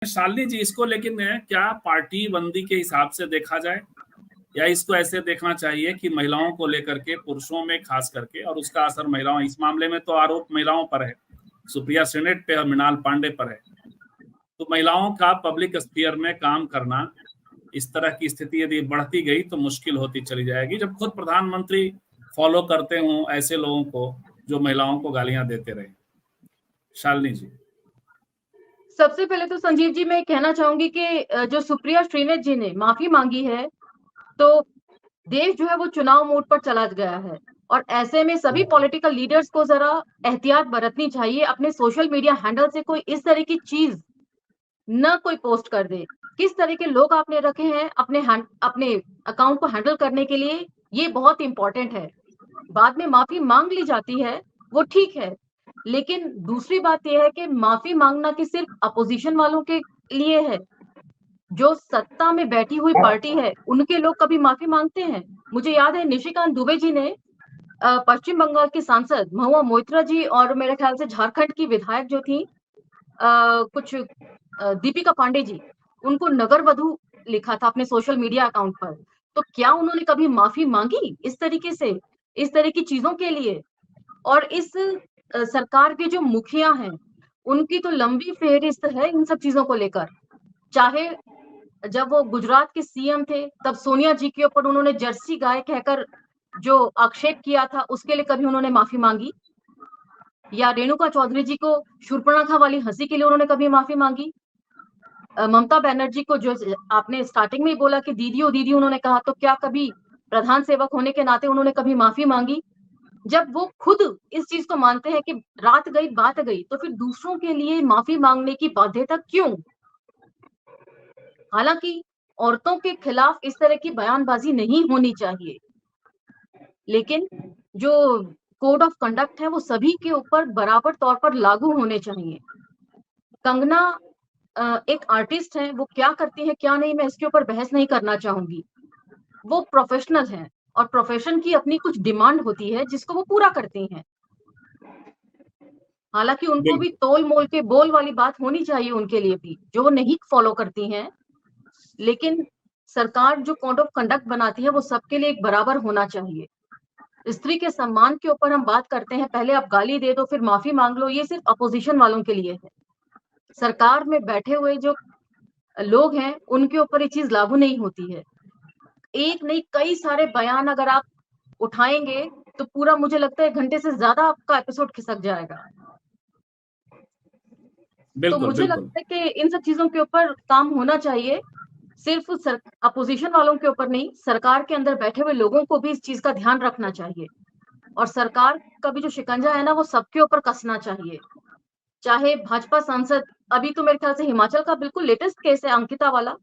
शालिनी जी, इसको लेकिन क्या पार्टी बंदी के हिसाब से देखा जाए, या इसको ऐसे देखना चाहिए कि महिलाओं को लेकर के, पुरुषों में खास करके, और उसका असर महिलाओं, इस मामले में तो आरोप महिलाओं पर है, सुप्रिया सेनेट पे और मृणाल पांडे पर है, तो महिलाओं का पब्लिक स्फीयर में काम करना, इस तरह की स्थिति यदि बढ़ती गई तो मुश्किल होती चली जाएगी, जब खुद प्रधानमंत्री फॉलो करते हों ऐसे लोगों को जो महिलाओं को गालियां देते रहे। शालिनी जी। सबसे पहले तो संजीव जी मैं कहना चाहूंगी कि जो सुप्रिया श्रीनेत जी ने माफी मांगी है, तो देश जो है वो चुनाव मोड पर चला गया है, और ऐसे में सभी पॉलिटिकल लीडर्स को जरा एहतियात बरतनी चाहिए। अपने सोशल मीडिया हैंडल से कोई इस तरह की चीज न कोई पोस्ट कर दे। किस तरह के लोग आपने रखे हैं अपने अकाउंट को हैंडल करने के लिए, ये बहुत इंपॉर्टेंट है। बाद में माफी मांग ली जाती है, वो ठीक है, लेकिन दूसरी बात यह है कि माफी मांगना कि सिर्फ अपोजिशन वालों के लिए है। जो सत्ता में बैठी हुई पार्टी है उनके लोग कभी माफी मांगते हैं? मुझे याद है निशिकांत दुबे जी ने पश्चिम बंगाल की सांसद महुआ मोइत्रा जी और मेरे ख्याल से झारखंड की विधायक जो थी कुछ दीपिका पांडे जी, उनको नगर वधु लिखा था अपने सोशल मीडिया अकाउंट पर। तो क्या उन्होंने कभी माफी मांगी इस तरीके से, इस तरह की चीजों के लिए? और इस सरकार के जो मुखिया हैं उनकी तो लंबी फेहरिस्त है इन सब चीजों को लेकर। चाहे जब वो गुजरात के सीएम थे तब सोनिया जी के ऊपर उन्होंने जर्सी गाय कहकर जो आक्षेप किया था उसके लिए कभी उन्होंने माफी मांगी? या रेणुका चौधरी जी को शूर्पणखा वाली हंसी के लिए उन्होंने कभी माफी मांगी? ममता बनर्जी को जो आपने स्टार्टिंग में ही बोला कि दीदी ओ दीदी उन्होंने कहा, तो क्या कभी प्रधान सेवक होने के नाते उन्होंने कभी माफी मांगी? जब वो खुद इस चीज को मानते हैं कि रात गई बात गई, तो फिर दूसरों के लिए माफी मांगने की बाध्यता क्यों? हालांकि औरतों के खिलाफ इस तरह की बयानबाजी नहीं होनी चाहिए, लेकिन जो कोड ऑफ कंडक्ट है वो सभी के ऊपर बराबर तौर पर लागू होने चाहिए। कंगना एक आर्टिस्ट है, वो क्या करती है क्या नहीं मैं इसके ऊपर बहस नहीं करना चाहूंगी। वो प्रोफेशनल है और प्रोफेशन की अपनी कुछ डिमांड होती है जिसको वो पूरा करती हैं। हालांकि उनको भी तोल मोल के बोल वाली बात होनी चाहिए उनके लिए भी, जो वो नहीं फॉलो करती हैं। लेकिन सरकार जो कोड ऑफ कंडक्ट बनाती है वो सबके लिए एक बराबर होना चाहिए। स्त्री के सम्मान के ऊपर हम बात करते हैं, पहले आप गाली दे दो फिर माफी मांग लो, ये सिर्फ अपोजिशन वालों के लिए है। सरकार में बैठे हुए जो लोग हैं उनके ऊपर ये चीज लागू नहीं होती है। एक नहीं कई सारे बयान अगर आप उठाएंगे तो पूरा मुझे लगता है 1 घंटे से ज्यादा आपका एपिसोड खिसक जाएगा। तो मुझे लगता है कि इन सब चीजों के ऊपर काम होना चाहिए, सिर्फ अपोजिशन वालों के ऊपर नहीं, सरकार के अंदर बैठे हुए लोगों को भी इस चीज का ध्यान रखना चाहिए। और सरकार का भी जो शिकंजा है ना वो सबके ऊपर कसना चाहिए। चाहे भाजपा सांसद, अभी तो मेरे ख्याल से हिमाचल का बिल्कुल लेटेस्ट केस है अंकिता वाला,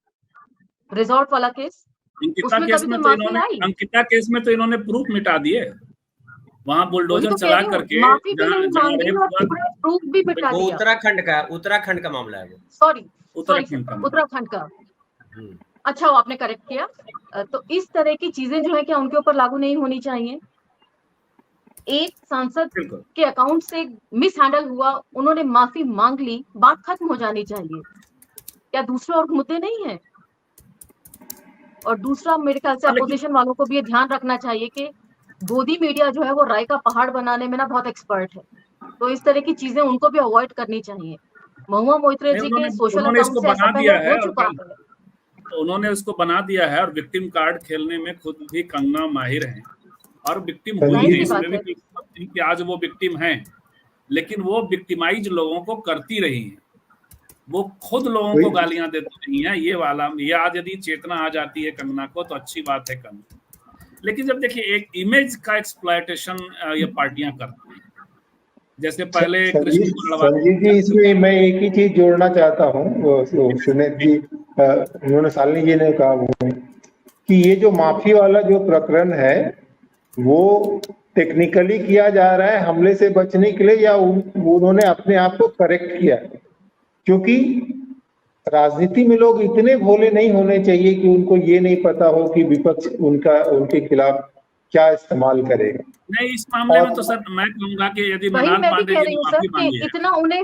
रिजॉर्ट वाला केस, उसमें कभी तो माफी आई? अंकिता केस में तो इन्होंने प्रूफ मिटा दिए, वहां बुलडोजर तो चला करके माफी भी नहीं मांगी और प्रूफ भी मिटा दिया। उत्तराखंड का मामला है वो। सॉरी उत्तराखंड का। अच्छा, वो आपने करेक्ट किया। तो इस तरह की चीजें जो है क्या उनके ऊपर लागू नहीं होनी चाहिए? एक सांसद के अकाउंट से मिस हैंडल हुआ, उन्होंने माफी मांग ली, बात खत्म हो जानी चाहिए। क्या दूसरे और मुद्दे नहीं है? और दूसरा मेरे ख्याल से अपोजिशन वालों को भी ये ध्यान रखना चाहिए कि गोदी मीडिया जो है वो राय का पहाड़ बनाने में ना बहुत एक्सपर्ट है, तो इस तरह की चीजें उनको भी अवॉइड करनी चाहिए। महुआ मोइत्रा जी के सोशल अकाउंट से ऐसा पहले हो चुका है, उन्होंने उसको बना दिया है, और विक्टिम कार्ड खेलने में खुद भी कंगना माहिर हैं और विक्टिम हुई है, इसमें भी कि आज वो विक्टिम हैं, लेकिन वो विक्टिमाइज लोगों को करती रही हैं, वो खुद लोगों को गालियां देती रही हैं। ये आज यदि चेतना आ जाती है कंगना को तो अच्छी बात है कंगना, लेकिन जब देखिए एक इमेज का एक्सप्लॉयटेशन ये पार्टियां करती हैं, जैसे पहले संजीव जी इसमें मैं एक ही चीज जोड़ना चाहता हूँ, सुनीत जी उन्होंने शालिनी जी ने कहा कि ये जो माफी वाला जो प्रकरण है वो टेक्निकली किया जा रहा है हमले से बचने के लिए, या उन्होंने अपने आप को करेक्ट किया? क्योंकि राजनीति में लोग इतने भोले नहीं होने चाहिए कि उनको ये नहीं पता हो कि विपक्ष उनके खिलाफ क्या इस्तेमाल करेगा। नहीं, इस मामले में तो सर मैं कहूंगा कि यदि मृणाल पांडे जी ने माफी मांगी है, इतना उन्हें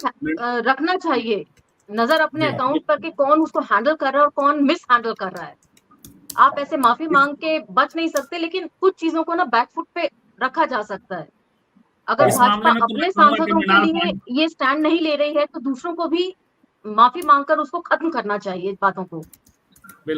रखना चाहिए, नजर अपने जी। अकाउंट पर कि कौन उसको हैंडल कर रहा है और कौन मिस हैंडल कर रहा है। आप ऐसे माफी मांग के बच नहीं सकते, लेकिन कुछ चीजों को ना बैकफुट पे रखा जा सकता है। अगर इस भाजपा मामले में तो मैं अपने कहूंगा कि सांसदों के मृणाल लिए पांडे ये स्टैंड नहीं ले रही है तो दूसरों को भी माफी मांगकर उसको खत्म करना चाहिए बातों को।